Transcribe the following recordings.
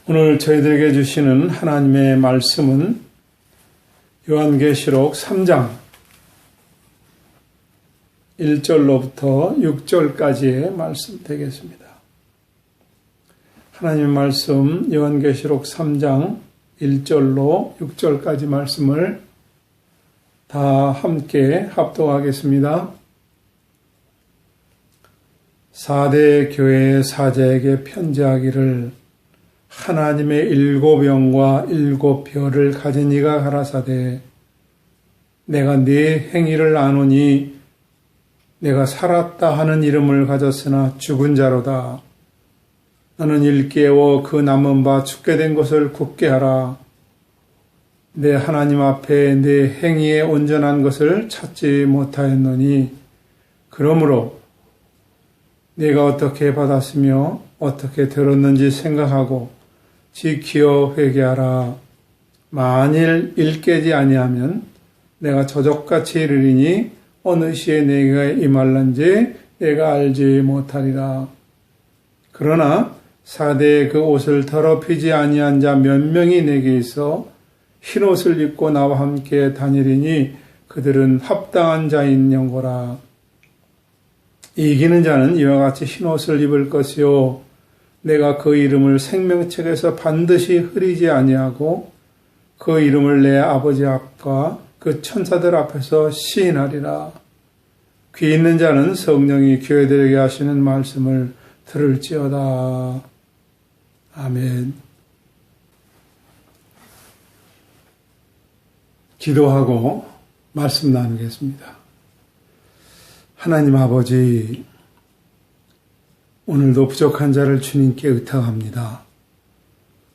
오늘 저희들에게 주시는 하나님의 말씀은 요한계시록 3장 1절로부터 6절까지의 말씀 되겠습니다. 하나님의 말씀 요한계시록 3장 1절로 6절까지 말씀을 다 함께 합독하겠습니다. 4대 교회의 사제에게 편지하기를 하나님의 7영과 7별을 가진 이가 가라사대 내가 네 행위를 아노니 내가 살았다 하는 이름을 가졌으나 죽은 자로다. 너는 일깨워 그 남은 바 죽게 된 것을 굳게 하라. 내 하나님 앞에 내 행위에 온전한 것을 찾지 못하였노니 그러므로 내가 어떻게 받았으며 어떻게 들었는지 생각하고 지키어 회개하라. 만일 일깨지 아니하면 내가 저적같이 이르리니 어느 시에 내가 임할런지 내가 알지 못하리라. 그러나 사대의 그 옷을 더럽히지 아니한 자 몇 명이 내게 있어 흰옷을 입고 나와 함께 다니리니 그들은 합당한 자인 영고라. 이기는 자는 이와 같이 흰옷을 입을 것이요 내가 그 이름을 생명책에서 반드시 흐리지 아니하고 그 이름을 내 아버지 앞과 그 천사들 앞에서 시인하리라. 귀 있는 자는 성령이 교회들에게 하시는 말씀을 들을지어다. 아멘. 기도하고 말씀 나누겠습니다. 하나님 아버지, 오늘도 부족한 자를 주님께 의탁합니다.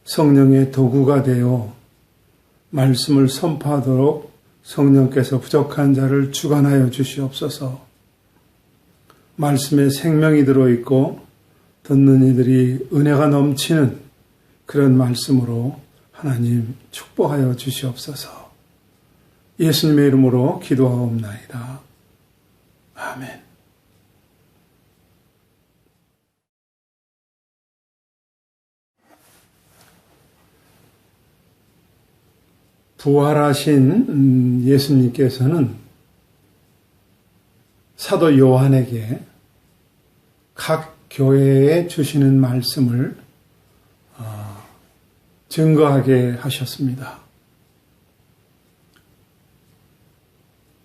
성령의 도구가 되어 말씀을 선포하도록 성령께서 부족한 자를 주관하여 주시옵소서. 말씀에 생명이 들어있고 듣는 이들이 은혜가 넘치는 그런 말씀으로 하나님 축복하여 주시옵소서. 예수님의 이름으로 기도하옵나이다. 아멘. 부활하신 예수님께서는 사도 요한에게 각 교회에 주시는 말씀을 증거하게 하셨습니다.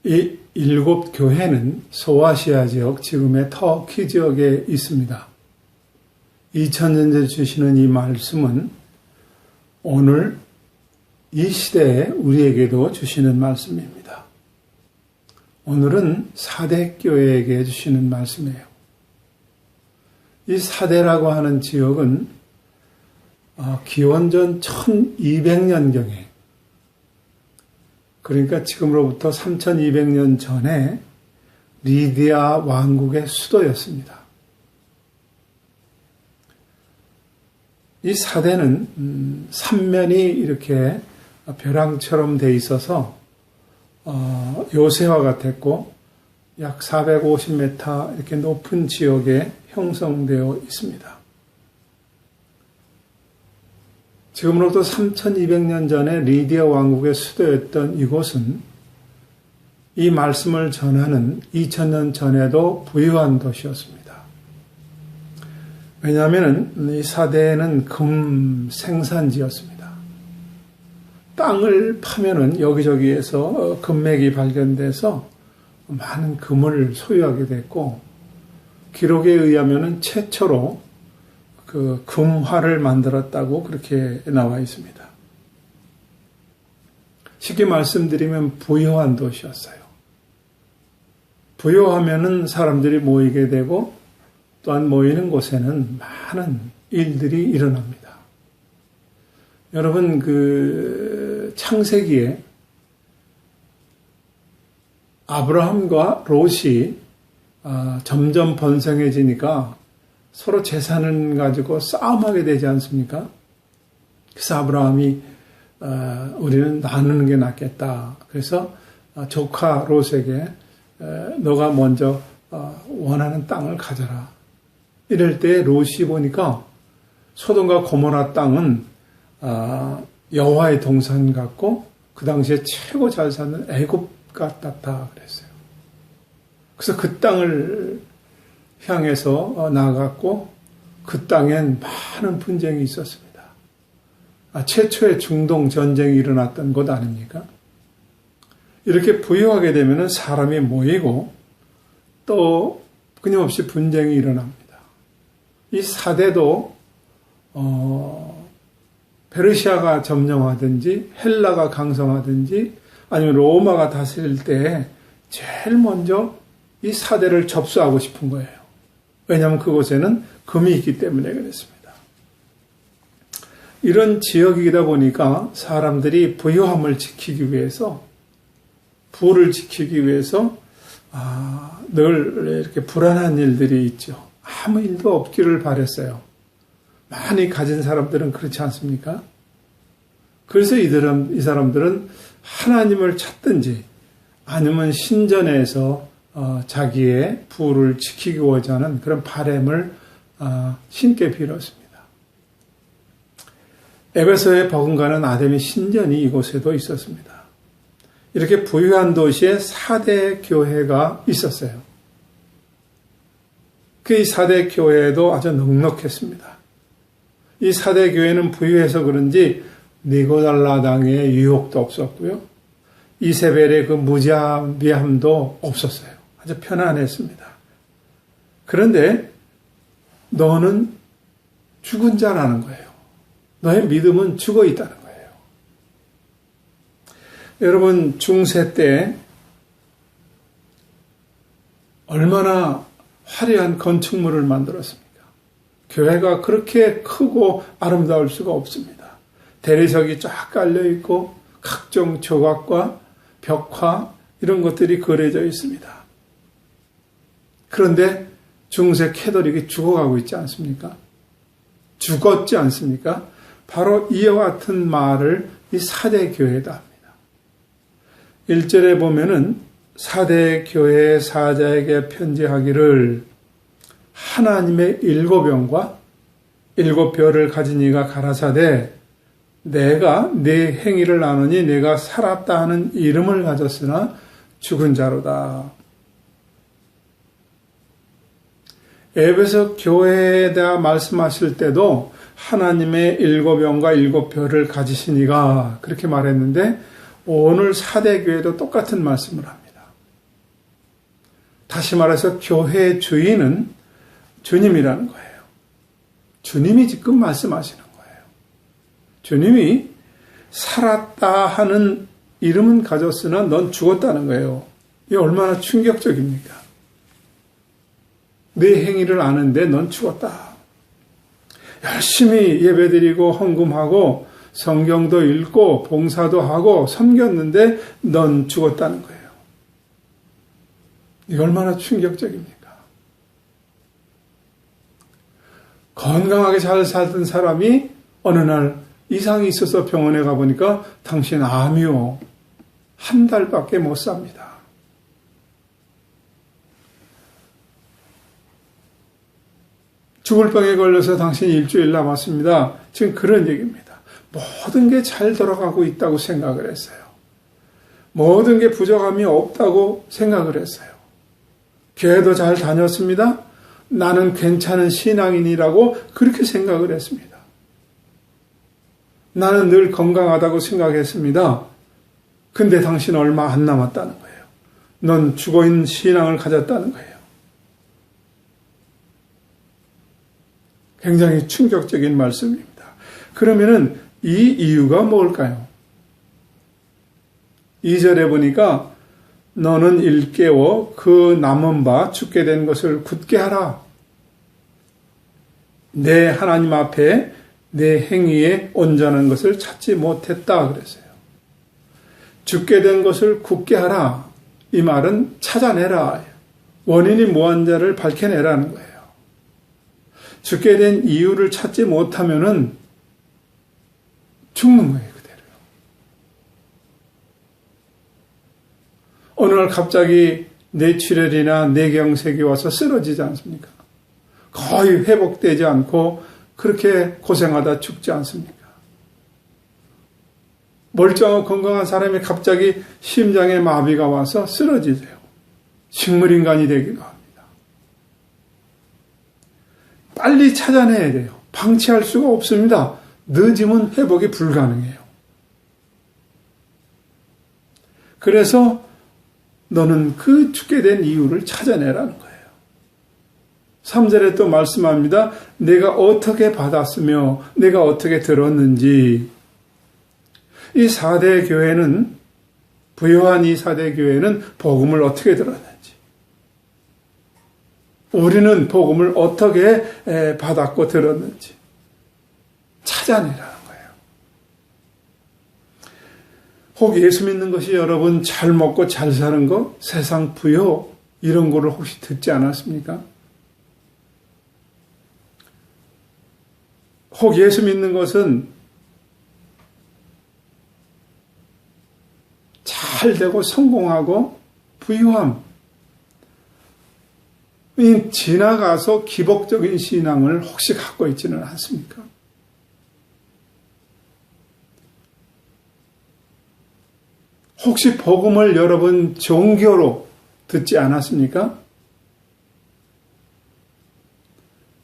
이 7교회는 소아시아 지역, 지금의 터키 지역에 있습니다. 2000년 전에 주시는 이 말씀은 오늘 이 시대에 우리에게도 주시는 말씀입니다. 오늘은 사대교회에게 주시는 말씀이에요. 이 사대라고 하는 지역은 기원전 1200년경에, 그러니까 지금으로부터 3200년 전에 리디아 왕국의 수도였습니다. 이 사대는 삼면이 이렇게 벼랑처럼 돼 있어서 요새와 같았고 약 450m 이렇게 높은 지역에 형성되어 있습니다. 지금으로부터 3200년 전에 리디아 왕국의 수도였던 이곳은 이 말씀을 전하는 2000년 전에도 부유한 도시였습니다. 왜냐하면 이 사대는 금 생산지였습니다. 땅을 파면은 여기저기에서 금맥이 발견돼서 많은 금을 소유하게 됐고, 기록에 의하면은 최초로 그 금화를 만들었다고 그렇게 나와 있습니다. 쉽게 말씀드리면 부유한 도시였어요. 부유하면은 사람들이 모이게 되고 또한 모이는 곳에는 많은 일들이 일어납니다. 여러분, 그 창세기에 아브라함과 롯이 점점 번성해지니까 서로 재산을 가지고 싸움하게 되지 않습니까? 그래서 아브라함이 우리는 나누는 게 낫겠다. 그래서 조카 롯에게 너가 먼저 원하는 땅을 가져라. 이럴 때 롯이 보니까 소돔과 고모라 땅은 여호와의 동산 같고 그 당시에 최고 잘 사는 애굽 같았다 그랬어요. 그래서 그 땅을 향해서 나아갔고 그 땅엔 많은 분쟁이 있었습니다. 최초의 중동 전쟁이 일어났던 곳 아닙니까? 이렇게 부유하게 되면 사람이 모이고 또 끊임없이 분쟁이 일어납니다. 이 사대도 페르시아가 점령하든지 헬라가 강성하든지 아니면 로마가 다스릴 때 제일 먼저 이 사대를 접수하고 싶은 거예요. 왜냐하면 그곳에는 금이 있기 때문에 그랬습니다. 이런 지역이다 보니까 사람들이 부유함을 지키기 위해서 부를 지키기 위해서 늘 이렇게 불안한 일들이 있죠. 아무 일도 없기를 바랬어요. 많이 가진 사람들은 그렇지 않습니까? 그래서 이 사람들은 하나님을 찾든지 아니면 신전에서 자기의 부를 지키고자 하는 그런 바람을 신께 빌었습니다. 에베소에 버금가는 아데미 신전이 이곳에도 있었습니다. 이렇게 부유한 도시에 4대 교회가 있었어요. 그 4대 교회도 아주 넉넉했습니다. 이 4대 교회는 부유해서 그런지 니고달라당의 유혹도 없었고요. 이세벨의 그 무자비함도 없었어요. 아주 편안했습니다. 그런데 너는 죽은 자라는 거예요. 너의 믿음은 죽어 있다는 거예요. 여러분 중세 때 얼마나 화려한 건축물을 만들었습니까? 교회가 그렇게 크고 아름다울 수가 없습니다. 대리석이 쫙 깔려있고 각종 조각과 벽화 이런 것들이 그려져 있습니다. 그런데 중세 캐톨릭이 죽어가고 있지 않습니까? 죽었지 않습니까? 바로 이와 같은 말을 이 4대 교회다 합니다. 1절에 보면은 4대 교회 사자에게 편지하기를 하나님의 7영과 7별을 가진 이가 가라사대 내가 네 행위를 아느니 내가 살았다 하는 이름을 가졌으나 죽은 자로다. 에베소 교회에 대해 말씀하실 때도 하나님의 7영과 7별을 가지신 이가 그렇게 말했는데 오늘 4대 교회도 똑같은 말씀을 합니다. 다시 말해서 교회의 주인은 주님이라는 거예요. 주님이 지금 말씀하시는 거예요. 주님이 살았다 하는 이름은 가졌으나 넌 죽었다는 거예요. 이게 얼마나 충격적입니까? 네 행위를 아는데 넌 죽었다. 열심히 예배드리고 헌금하고 성경도 읽고 봉사도 하고 섬겼는데 넌 죽었다는 거예요. 이게 얼마나 충격적입니까? 건강하게 잘 살던 사람이 어느 날 이상이 있어서 병원에 가보니까 당신 암이요. 한 달밖에 못 삽니다. 죽을 병에 걸려서 당신 일주일 남았습니다. 지금 그런 얘기입니다. 모든 게 잘 돌아가고 있다고 생각을 했어요. 모든 게 부족함이 없다고 생각을 했어요. 교회도 잘 다녔습니다. 나는 괜찮은 신앙인이라고 그렇게 생각을 했습니다. 나는 늘 건강하다고 생각했습니다. 근데 당신 얼마 안 남았다는 거예요. 넌 죽어있는 신앙을 가졌다는 거예요. 굉장히 충격적인 말씀입니다. 그러면은 이 이유가 뭘까요? 2절에 보니까 너는 일깨워 그 남은 바 죽게 된 것을 굳게 하라. 내 하나님 앞에 내 행위에 온전한 것을 찾지 못했다 그랬어요. 죽게 된 것을 굳게 하라. 이 말은 찾아내라. 원인이 무한자를 밝혀내라는 거예요. 죽게 된 이유를 찾지 못하면은 죽는 거예요, 그대로요. 어느 날 갑자기 뇌출혈이나 뇌경색이 와서 쓰러지지 않습니까? 거의 회복되지 않고 그렇게 고생하다 죽지 않습니까? 멀쩡하고 건강한 사람이 갑자기 심장에 마비가 와서 쓰러지세요. 식물인간이 되기도 합니다. 빨리 찾아내야 돼요. 방치할 수가 없습니다. 늦으면 회복이 불가능해요. 그래서 너는 그 죽게 된 이유를 찾아내라는 거예요. 3절에 또 말씀합니다. 내가 어떻게 받았으며 내가 어떻게 들었는지. 이 4대 교회는, 부요한 이 4대 교회는 복음을 어떻게 들었는지, 우리는 복음을 어떻게 받았고 들었는지 찾아내라는 거예요. 혹 예수 믿는 것이 여러분 잘 먹고 잘 사는 거, 세상 부요 이런 거를 혹시 듣지 않았습니까? 혹 예수 믿는 것은 잘 되고 성공하고 부유함, 지나가서 기복적인 신앙을 혹시 갖고 있지는 않습니까? 혹시 복음을 여러분 종교로 듣지 않았습니까?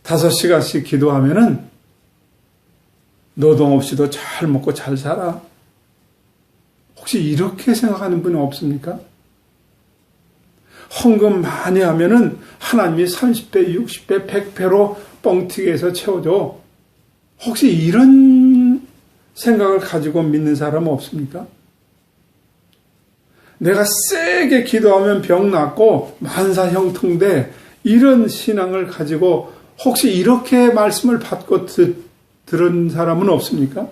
5시간씩 기도하면은 노동 없이도 잘 먹고 잘 살아. 혹시 이렇게 생각하는 분은 없습니까? 헌금 많이 하면은 하나님이 30배, 60배, 100배로 뻥튀기해서 채워줘. 혹시 이런 생각을 가지고 믿는 사람은 없습니까? 내가 세게 기도하면 병 낫고 만사 형통돼, 이런 신앙을 가지고 혹시 이렇게 말씀을 받고 들은 사람은 없습니까?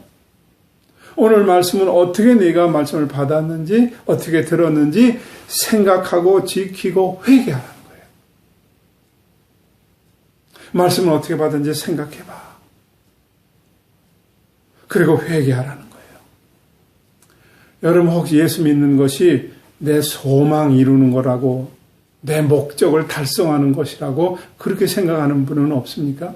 오늘 말씀은 어떻게 내가 말씀을 받았는지, 어떻게 들었는지 생각하고 지키고 회개하라는 거예요. 말씀을 어떻게 받은지 생각해봐. 그리고 회개하라는 거예요. 여러분 혹시 예수 믿는 것이 내 소망 이루는 거라고, 내 목적을 달성하는 것이라고 그렇게 생각하는 분은 없습니까?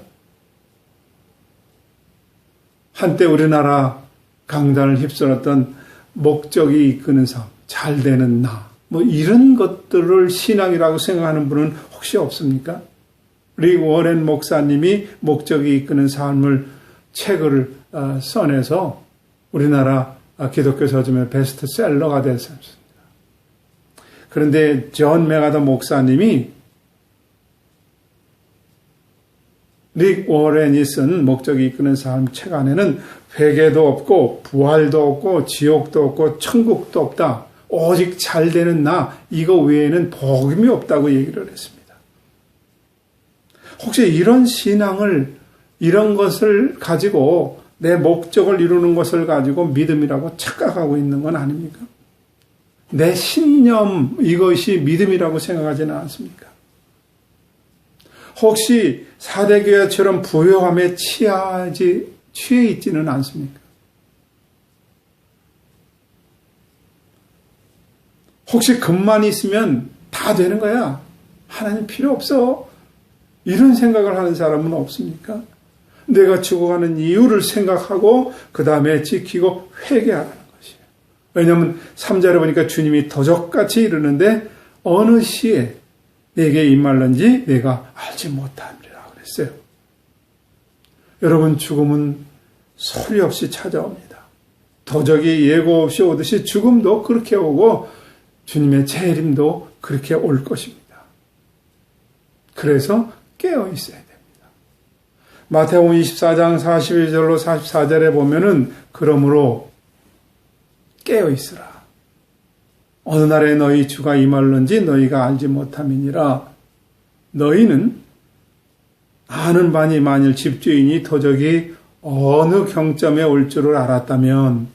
한때 우리나라 강단을 휩쓸었던 목적이 이끄는 삶, 잘 되는 나, 이런 것들을 신앙이라고 생각하는 분은 혹시 없습니까? 릭 워렌 목사님이 목적이 이끄는 삶을 책을 써내서 우리나라 기독교 서점의 베스트셀러가 됐습니다. 그런데 존 메가더 목사님이 릭 워렌이 쓴 목적이 이끄는 삶 책 안에는 회개도 없고 부활도 없고 지옥도 없고 천국도 없다. 오직 잘 되는 나, 이거 외에는 복음이 없다고 얘기를 했습니다. 혹시 이런 신앙을, 이런 것을 가지고 내 목적을 이루는 것을 가지고 믿음이라고 착각하고 있는 건 아닙니까? 내 신념, 이것이 믿음이라고 생각하지는 않습니까? 혹시 4대 교회처럼 부요함에 취해 있지는 않습니까? 혹시 금만 있으면 다 되는 거야. 하나님 필요 없어. 이런 생각을 하는 사람은 없습니까? 내가 죽어가는 이유를 생각하고 그 다음에 지키고 회개하라는 것이에요. 왜냐하면 3절에 보니까 주님이 도적같이 이르는데 어느 시에 내게 임말는지 내가 알지 못함이라 그랬어요. 여러분, 죽음은 소리 없이 찾아옵니다. 도적이 예고 없이 오듯이 죽음도 그렇게 오고 주님의 재림도 그렇게 올 것입니다. 그래서 깨어 있어야 됩니다. 마태복음 24장 41절로 44절에 보면은 그러므로 깨어 있으라. 어느 날에 너희 주가 임할는지 너희가 알지 못함이니라. 너희는 아는 바니 만일 집주인이 도적이 어느 경점에 올 줄을 알았다면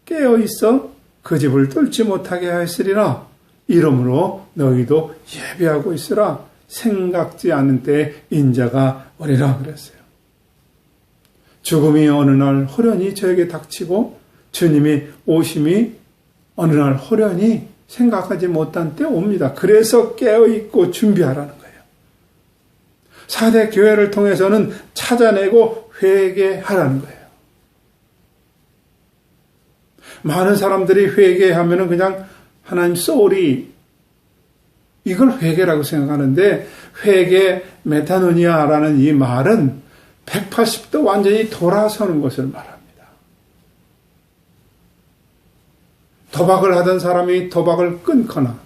깨어 있어 그 집을 뚫지 못하게 하였으리라. 이러므로 너희도 예비하고 있으라. 생각지 않은 때에 인자가 오리라 그랬어요. 죽음이 어느 날 호련히 저에게 닥치고 주님이 오심이 어느 날 호련히 생각하지 못한 때 옵니다. 그래서 깨어있고 준비하라는 거예요. 4대 교회를 통해서는 찾아내고 회개하라는 거예요. 많은 사람들이 회개하면은 그냥 하나님 쏘리 이걸 회개라고 생각하는데 회개 메타노니아라는 이 말은 180도 완전히 돌아서는 것을 말합니다. 도박을 하던 사람이 도박을 끊거나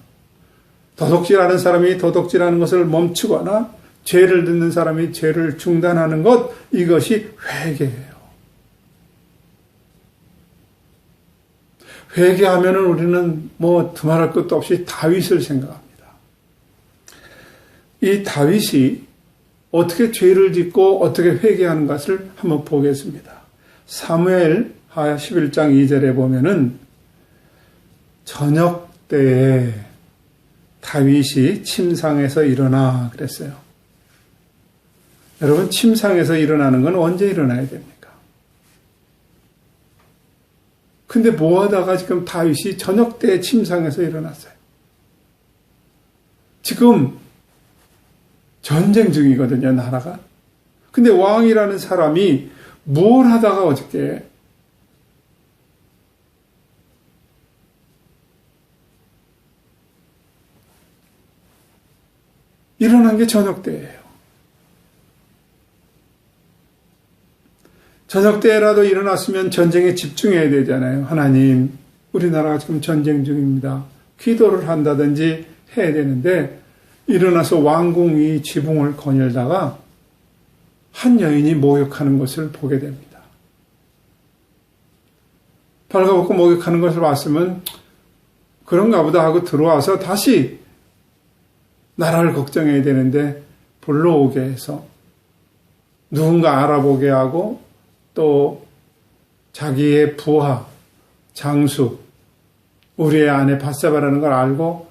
도둑질하는 사람이 도둑질하는 것을 멈추거나 죄를 듣는 사람이 죄를 중단하는 것 이것이 회개예요. 회개하면 우리는 두말할 것도 없이 다윗을 생각합니다. 이 다윗이 어떻게 죄를 짓고 어떻게 회개하는 것을 한번 보겠습니다. 사무엘 하 11장 2절에 보면은 저녁 때에 다윗이 침상에서 일어나 그랬어요. 여러분 침상에서 일어나는 건 언제 일어나야 됩니까? 근데 뭐 하다가 지금 다윗이 저녁 때에 침상에서 일어났어요. 지금 전쟁 중이거든요, 나라가. 근데 왕이라는 사람이 뭘 하다가 어저께 일어난 게 저녁 때예요. 저녁 때라도 일어났으면 전쟁에 집중해야 되잖아요. 하나님, 우리나라가 지금 전쟁 중입니다. 기도를 한다든지 해야 되는데 일어나서 왕궁이 지붕을 거닐다가 한 여인이 목욕하는 것을 보게 됩니다. 발가벗고 목욕하는 것을 봤으면 그런가 보다 하고 들어와서 다시 나라를 걱정해야 되는데 불러오게 해서 누군가 알아보게 하고 또 자기의 부하, 장수, 우리의 아내 밧세바라는 걸 알고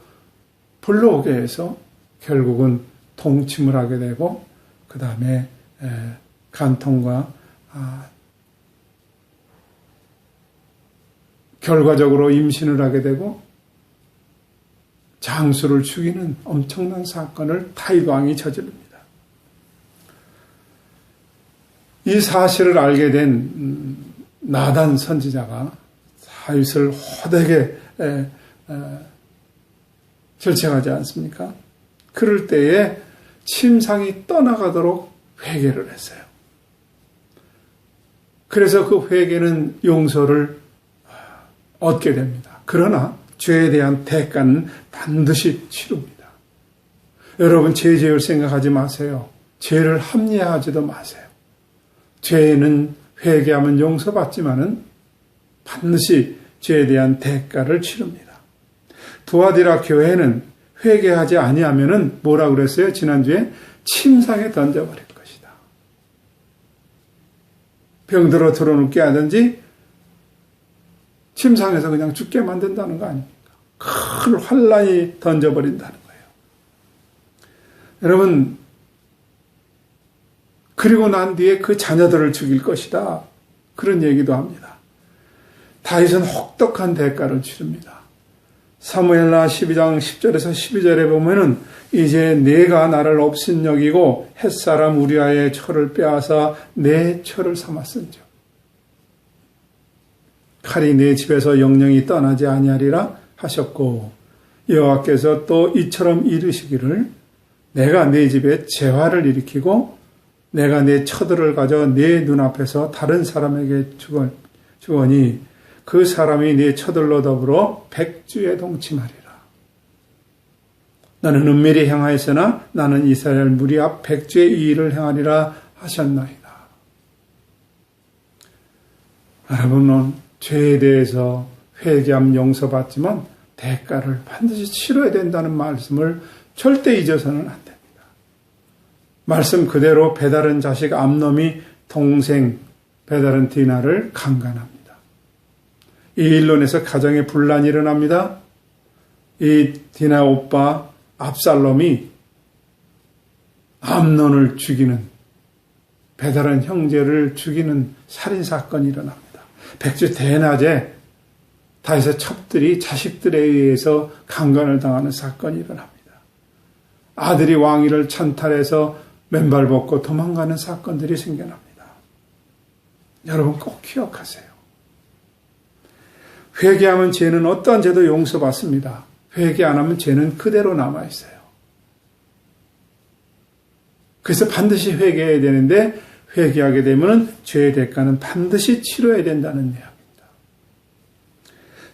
불러오게 해서 결국은 동침을 하게 되고 그 다음에 간통과 결과적으로 임신을 하게 되고 장수를 죽이는 엄청난 사건을 다윗 왕이 저지릅니다. 이 사실을 알게 된 나단 선지자가 다윗을 호되게 절책하지 않습니까? 그럴 때에 침상이 떠나가도록 회개를 했어요. 그래서 그 회개는 용서를 얻게 됩니다. 그러나 죄에 대한 대가는 반드시 치릅니다. 여러분 죄 지을 생각하지 마세요. 죄를 합리화하지도 마세요. 죄는 회개하면 용서받지만은 반드시 죄에 대한 대가를 치릅니다. 두아디라 교회는 회개하지 아니하면은 뭐라고 그랬어요? 지난주에 침상에 던져버릴 것이다. 병들어 들어눕게 하든지 침상에서 그냥 죽게 만든다는 거 아닙니까? 큰 환란이 던져버린다는 거예요. 여러분 그리고 난 뒤에 그 자녀들을 죽일 것이다. 그런 얘기도 합니다. 다윗은 혹독한 대가를 치릅니다. 사무엘하 12장 10절에서 12절에 보면은 이제 내가 나를 업신여기고 햇사람 우리아의 철을 빼앗아 내 철을 삼았은즉 칼이 내 집에서 영영이 떠나지 아니하리라 하셨고 여호와께서 또 이처럼 이르시기를 내가 내 집에 재화를 일으키고 내가 내 처들을 가져 내 눈앞에서 다른 사람에게 주거니 그 사람이 내 처들로 더불어 백주에 동침하리라. 나는 은밀히 행하였으나 나는 이스라엘 무리 앞 백주의 이 일을 행하리라 하셨나이다. 여러분은 죄에 대해서 회개함 용서받지만 대가를 반드시 치러야 된다는 말씀을 절대 잊어서는 안 됩니다. 말씀 그대로 배다른 자식 암놈이 동생 배다른 디나를 강간합니다. 이 일로 인해서 가정에 분란이 일어납니다. 이 디나 오빠 압살롬이 암논을 죽이는 배다른 형제를 죽이는 살인사건이 일어납니다. 백주 대낮에 다윗의 첩들이 자식들에 의해서 강간을 당하는 사건이 일어납니다. 아들이 왕위를 찬탈해서 맨발 벗고 도망가는 사건들이 생겨납니다. 여러분 꼭 기억하세요. 회개하면 죄는 어떠한 죄도 용서받습니다. 회개 안 하면 죄는 그대로 남아있어요. 그래서 반드시 회개해야 되는데 회개하게 되면 죄의 대가는 반드시 치러야 된다는 이야기입니다.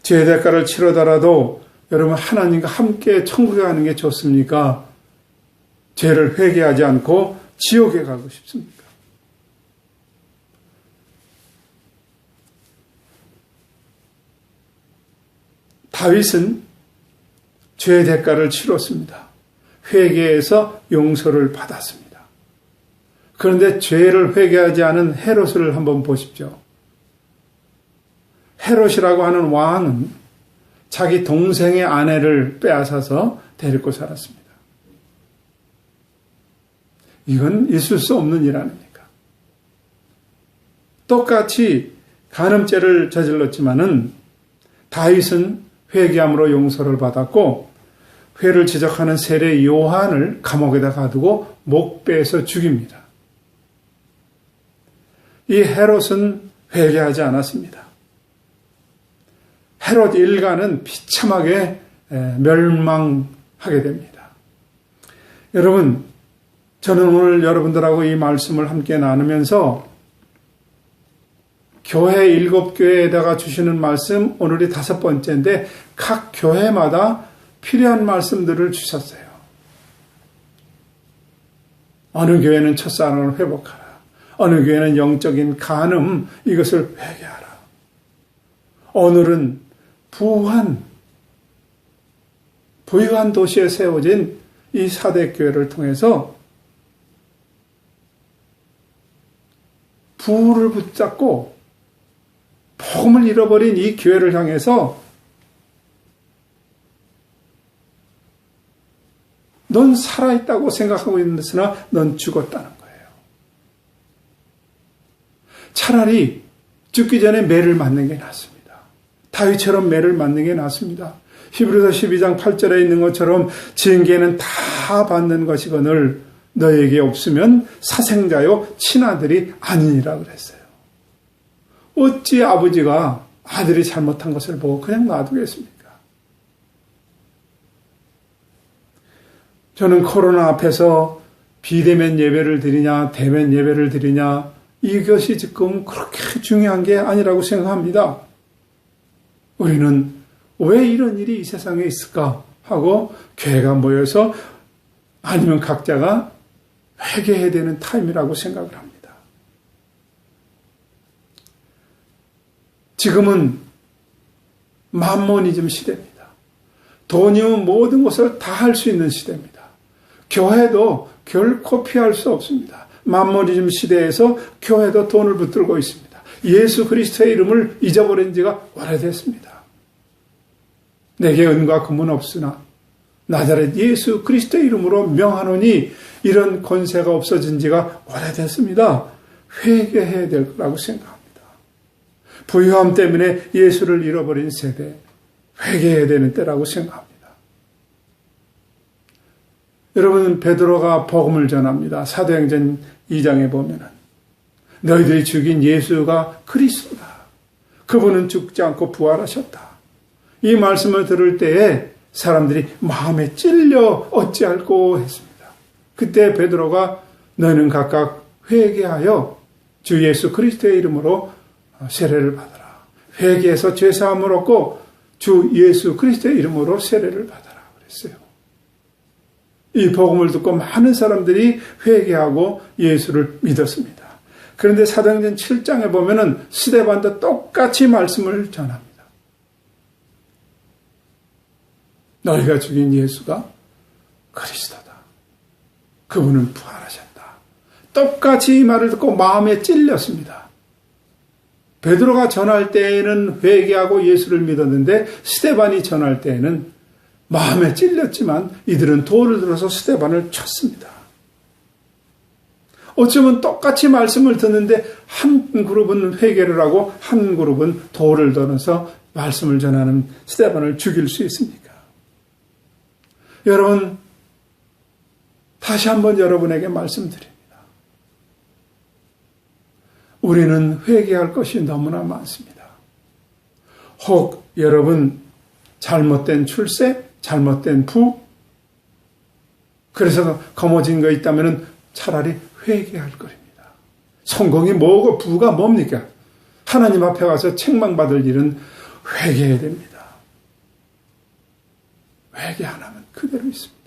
죄의 대가를 치르더라도 여러분 하나님과 함께 천국에 가는 게 좋습니까? 죄를 회개하지 않고 지옥에 가고 싶습니까? 다윗은 죄의 대가를 치렀습니다. 회개해서 용서를 받았습니다. 그런데 죄를 회개하지 않은 헤롯을 한번 보십시오. 헤롯이라고 하는 왕은 자기 동생의 아내를 빼앗아서 데리고 살았습니다. 이건 있을 수 없는 일 아닙니까? 똑같이 간음죄를 저질렀지만은 다윗은 회개함으로 용서를 받았고 회를 지적하는 세례 요한을 감옥에다 가두고 목배에서 죽입니다. 이 헤롯은 회개하지 않았습니다. 헤롯 일가는 비참하게 멸망하게 됩니다. 여러분, 저는 오늘 여러분들하고 이 말씀을 함께 나누면서 교회 7교회에다가 주시는 말씀, 오늘이 5번째인데 각 교회마다 필요한 말씀들을 주셨어요. 어느 교회는 첫사랑을 회복하라. 어느 교회는 영적인 간음, 이것을 회개하라. 오늘은 부유한 도시에 세워진 이 4대 교회를 통해서 부를 붙잡고 복음을 잃어버린 이 교회를 향해서 넌 살아있다고 생각하고 있으나 넌 죽었다는 거예요. 차라리 죽기 전에 매를 맞는 게 낫습니다. 다윗처럼 매를 맞는 게 낫습니다. 히브리서 12장 8절에 있는 것처럼 징계는 다 받는 것이거늘 너에게 없으면 사생자요 친아들이 아니니라 그랬어요. 어찌 아버지가 아들이 잘못한 것을 보고 그냥 놔두겠습니까? 저는 코로나 앞에서 비대면 예배를 드리냐 대면 예배를 드리냐 이것이 지금 그렇게 중요한 게 아니라고 생각합니다. 우리는 왜 이런 일이 이 세상에 있을까 하고 교회가 모여서 아니면 각자가 회개해야 되는 타임이라고 생각을 합니다. 지금은 만모니즘 시대입니다. 돈이면 모든 것을 다 할 수 있는 시대입니다. 교회도 결코 피할 수 없습니다. 만모니즘 시대에서 교회도 돈을 붙들고 있습니다. 예수 그리스도의 이름을 잊어버린 지가 오래됐습니다. 내게 은과 금은 없으나 나자렛 예수 그리스도의 이름으로 명하노니 이런 권세가 없어진 지가 오래됐습니다. 회개해야 될 거라고 생각합니다. 부유함 때문에 예수를 잃어버린 세대, 회개해야 되는 때라고 생각합니다. 여러분, 베드로가 복음을 전합니다. 사도행전 2장에 보면은 너희들이 죽인 예수가 그리스도다. 그분은 죽지 않고 부활하셨다. 이 말씀을 들을 때에 사람들이 마음에 찔려 어찌할꼬 했습니다. 그때 베드로가 너희는 각각 회개하여 주 예수 그리스도의 이름으로 세례를 받아라. 회개해서 죄사함을 얻고 주 예수 그리스도의 이름으로 세례를 받아라 그랬어요. 이 복음을 듣고 많은 사람들이 회개하고 예수를 믿었습니다. 그런데 사도행전 7장에 보면은 스데반도 똑같이 말씀을 전합니다. 너희가 죽인 예수가 그리스도다. 그분은 부활하셨다. 똑같이 이 말을 듣고 마음에 찔렸습니다. 베드로가 전할 때에는 회개하고 예수를 믿었는데 스데반이 전할 때에는 마음에 찔렸지만 이들은 돌을 들어서 스데반을 쳤습니다. 어쩌면 똑같이 말씀을 듣는데 한 그룹은 회개를 하고 한 그룹은 돌을 들어서 말씀을 전하는 스데반을 죽일 수 있습니까? 여러분, 다시 한번 여러분에게 말씀드립니다. 우리는 회개할 것이 너무나 많습니다. 혹 여러분 잘못된 출세, 잘못된 부, 그래서 거머쥔 거 있다면 차라리 회개할 것입니다. 성공이 뭐고 부가 뭡니까? 하나님 앞에 가서 책망받을 일은 회개해야 됩니다. 회개 안 하면 그대로 있습니다.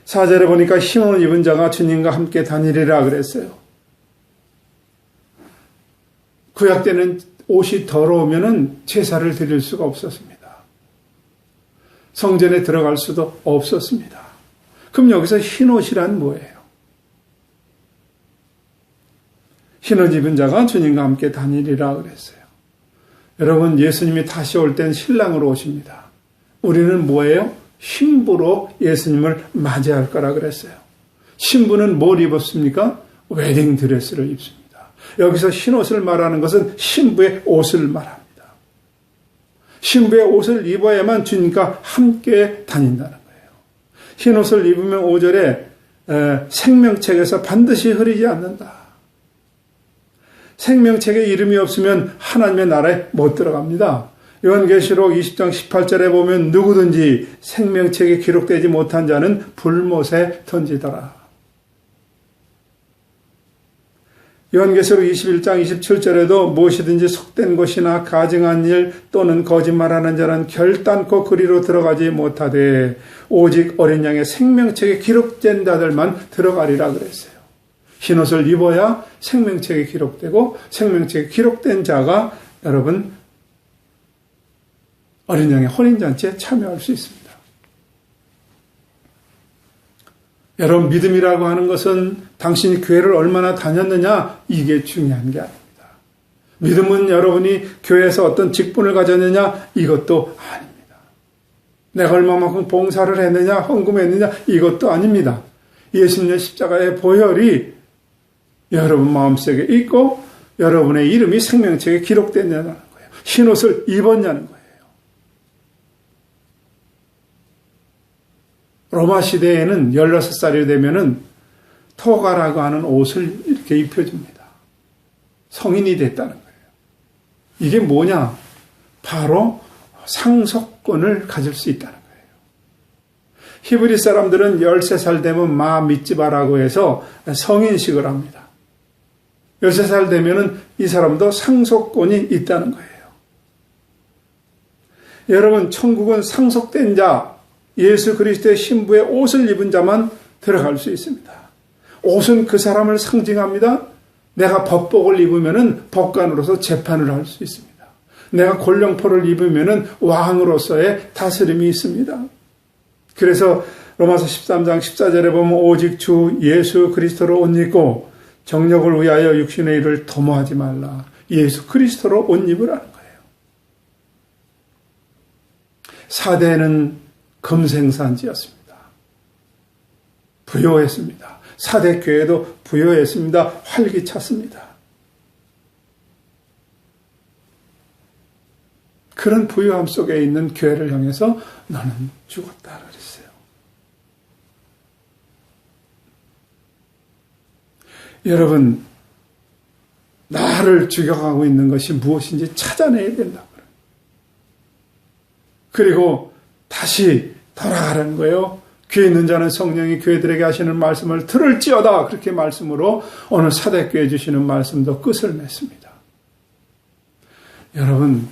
4절에 보니까 흰옷 입은 자가 주님과 함께 다니리라 그랬어요. 구약 때는 옷이 더러우면 제사를 드릴 수가 없었습니다. 성전에 들어갈 수도 없었습니다. 그럼 여기서 흰옷이란 뭐예요? 흰옷 입은 자가 주님과 함께 다니리라 그랬어요. 여러분, 예수님이 다시 올 땐 신랑으로 오십니다. 우리는 뭐예요? 신부로 예수님을 맞이할 거라 그랬어요. 신부는 뭘 입었습니까? 웨딩 드레스를 입습니다. 여기서 흰옷을 말하는 것은 신부의 옷을 말합니다. 신부의 옷을 입어야만 주님과 함께 다닌다는 거예요. 흰옷을 입으면 5절에 생명책에서 반드시 흐리지 않는다. 생명책에 이름이 없으면 하나님의 나라에 못 들어갑니다. 요한계시록 20장 18절에 보면 누구든지 생명책에 기록되지 못한 자는 불못에 던지더라. 요한계시록 21장 27절에도 무엇이든지 속된 것이나 가증한 일 또는 거짓말하는 자는 결단코 그리로 들어가지 못하되 오직 어린 양의 생명책에 기록된 자들만 들어가리라 그랬어요. 흰옷을 입어야 생명책에 기록되고 생명책에 기록된 자가 여러분 어린 양의 혼인잔치에 참여할 수 있습니다. 여러분, 믿음이라고 하는 것은 당신이 교회를 얼마나 다녔느냐, 이게 중요한 게 아닙니다. 믿음은 여러분이 교회에서 어떤 직분을 가졌느냐, 이것도 아닙니다. 내가 얼마만큼 봉사를 했느냐, 헌금했느냐, 이것도 아닙니다. 예수님의 십자가의 보혈이 여러분 마음속에 있고 여러분의 이름이 생명책에 기록됐냐는 거예요. 흰옷을 입었냐는 거예요. 로마 시대에는 16살이 되면은 토가라고 하는 옷을 이렇게 입혀줍니다. 성인이 됐다는 거예요. 이게 뭐냐? 바로 상속권을 가질 수 있다는 거예요. 히브리 사람들은 13살 되면 마 미츠바라고 해서 성인식을 합니다. 13살 되면은 이 사람도 상속권이 있다는 거예요. 여러분, 천국은 상속된 자, 예수 그리스도의 신부의 옷을 입은 자만 들어갈 수 있습니다. 옷은 그 사람을 상징합니다. 내가 법복을 입으면은 법관으로서 재판을 할 수 있습니다. 내가 골령포를 입으면은 왕으로서의 다스림이 있습니다. 그래서 로마서 13장 14절에 보면 오직 주 예수 그리스도로 옷 입고 정력을 위하여 육신의 일을 도모하지 말라. 예수 그리스도로 옷 입으라는 거예요. 사대는 금생산지였습니다. 부요했습니다. 사대 교회도 부요했습니다. 활기찼습니다. 그런 부요함 속에 있는 교회를 향해서 너는 죽었다 그랬어요. 여러분, 나를 죽여가고 있는 것이 무엇인지 찾아내야 된다고요. 그리고 다시 돌아가라는 거예요. 귀에 있는 자는 성령이 교회들에게 하시는 말씀을 들을지어다. 그렇게 말씀으로 오늘 사대교회 주시는 말씀도 끝을 맺습니다. 여러분,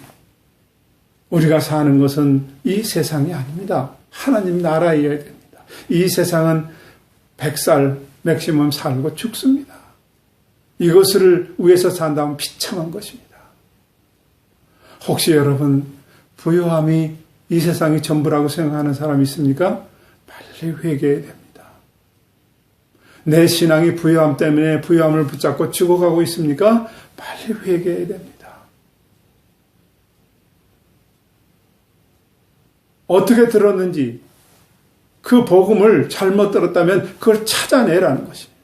우리가 사는 것은 이 세상이 아닙니다. 하나님 나라여야 됩니다. 이 세상은 100살 맥시멈 살고 죽습니다. 이것을 위해서 산다면 비참한 것입니다. 혹시 여러분 부요함이 이 세상이 전부라고 생각하는 사람이 있습니까? 빨리 회개해야 됩니다. 내 신앙이 부요함 때문에 부요함을 붙잡고 죽어가고 있습니까? 빨리 회개해야 됩니다. 어떻게 들었는지 그 복음을 잘못 들었다면 그걸 찾아내라는 것입니다.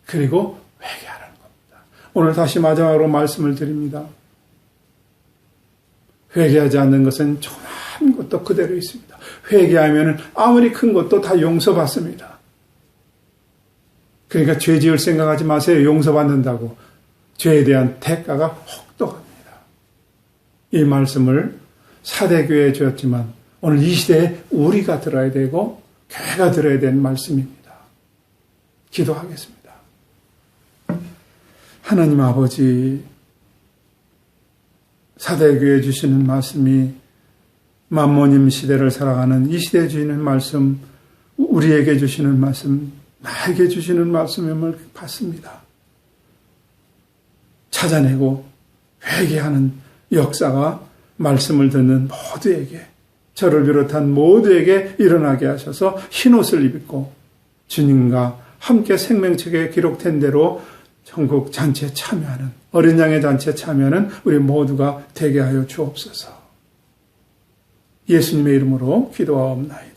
그리고 회개하라는 겁니다. 오늘 다시 마지막으로 말씀을 드립니다. 회개하지 않는 것은 조그만 것도 그대로 있습니다. 회개하면 아무리 큰 것도 다 용서받습니다. 그러니까 죄 지을 생각하지 마세요. 용서받는다고. 죄에 대한 대가가 혹독합니다. 이 말씀을 사대교회에 주었지만 오늘 이 시대에 우리가 들어야 되고 교회가 들어야 되는 말씀입니다. 기도하겠습니다. 하나님 아버지, 사대교회에 주시는 말씀이 만모님 시대를 살아가는 이 시대에 주시는 말씀, 우리에게 주시는 말씀, 나에게 주시는 말씀임을 받습니다. 찾아내고 회개하는 역사가 말씀을 듣는 모두에게, 저를 비롯한 모두에게 일어나게 하셔서 흰옷을 입고 주님과 함께 생명책에 기록된 대로 천국 잔치에 참여하는, 어린 양의 잔치에 참여하는 우리 모두가 되게 하여 주옵소서. 예수님의 이름으로 기도하옵나이다.